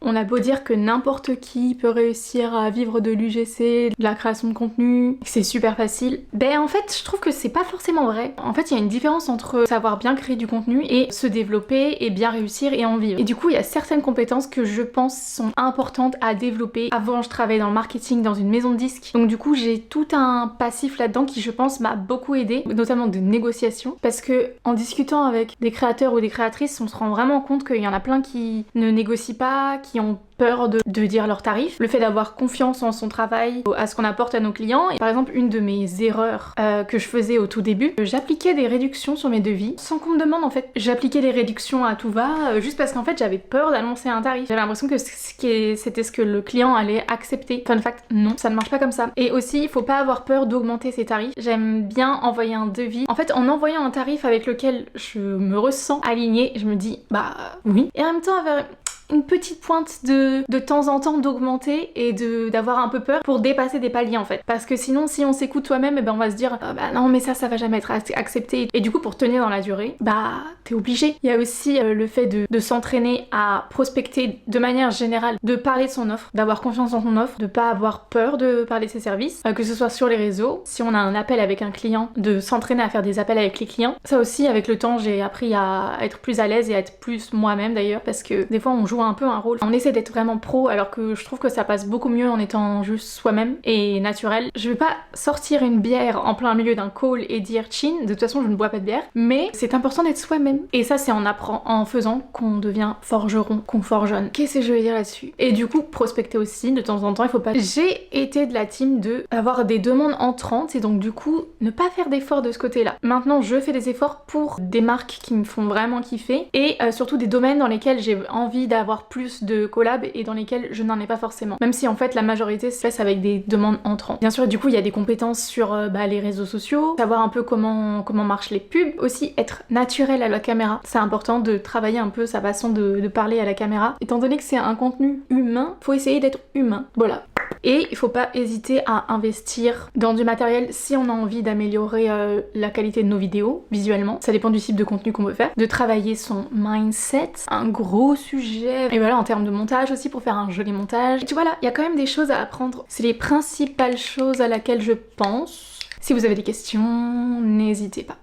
On a beau dire que n'importe qui peut réussir à vivre de l'UGC, de la création de contenu, que c'est super facile, ben en fait je trouve que c'est pas forcément vrai. En fait il y a une différence entre savoir bien créer du contenu et se développer et bien réussir et en vivre. Et du coup il y a certaines compétences que je pense sont importantes à développer. Avant je travaillais dans le marketing dans une maison de disques, donc du coup j'ai tout un passif là-dedans qui je pense m'a beaucoup aidé, notamment de négociation, parce que en discutant avec des créateurs ou des créatrices on se rend vraiment compte qu'il y en a plein qui ne négocient pas, qui ont peur de dire leurs tarifs, le fait d'avoir confiance en son travail, à ce qu'on apporte à nos clients. Et par exemple, une de mes erreurs que je faisais au tout début, j'appliquais des réductions sur mes devis sans qu'on me demande en fait. J'appliquais des réductions à tout va juste parce qu'en fait j'avais peur d'annoncer un tarif. J'avais l'impression que c'était ce que le client allait accepter. Fun fact, non, ça ne marche pas comme ça. Et aussi, il faut pas avoir peur d'augmenter ses tarifs. J'aime bien envoyer un devis. En fait, en envoyant un tarif avec lequel je me ressens alignée, je me dis bah oui. Et en même temps, avec une petite pointe de temps en temps d'augmenter et d'avoir un peu peur pour dépasser des paliers en fait. Parce que sinon si on s'écoute soi-même, et ben on va se dire bah non mais ça va jamais être accepté. Et du coup pour tenir dans la durée, bah t'es obligé. Il y a aussi le fait de s'entraîner à prospecter de manière générale, de parler de son offre, d'avoir confiance en son offre, de pas avoir peur de parler de ses services, que ce soit sur les réseaux, si on a un appel avec un client, de s'entraîner à faire des appels avec les clients. Ça aussi avec le temps j'ai appris à être plus à l'aise et à être plus moi-même d'ailleurs, parce que des fois on joue un peu un rôle. On essaie d'être vraiment pro alors que je trouve que ça passe beaucoup mieux en étant juste soi-même et naturel. Je vais pas sortir une bière en plein milieu d'un call et dire chin, de toute façon je ne bois pas de bière, mais c'est important d'être soi-même. Et ça c'est en faisant qu'on devient forgeron, qu'on forgeonne. Qu'est-ce que je veux dire là-dessus? Et du coup prospecter aussi, de temps en temps il faut pas... J'ai été de la team de avoir des demandes entrantes et donc du coup ne pas faire d'efforts de ce côté-là. Maintenant je fais des efforts pour des marques qui me font vraiment kiffer et surtout des domaines dans lesquels j'ai envie d'avoir plus de collabs et dans lesquels je n'en ai pas forcément. Même si en fait la majorité se passe avec des demandes entrantes. Bien sûr du coup il y a des compétences sur les réseaux sociaux, savoir un peu comment marchent les pubs, aussi être naturel à la caméra. C'est important de travailler un peu sa façon de parler à la caméra. Étant donné que c'est un contenu humain, faut essayer d'être humain. Voilà. Et il faut pas hésiter à investir dans du matériel si on a envie d'améliorer la qualité de nos vidéos visuellement. Ça dépend du type de contenu qu'on veut faire. De travailler son mindset, un gros sujet. Et voilà, en termes de montage aussi pour faire un joli montage. Et tu vois là, il y a quand même des choses à apprendre. C'est les principales choses à laquelle je pense. Si vous avez des questions, n'hésitez pas.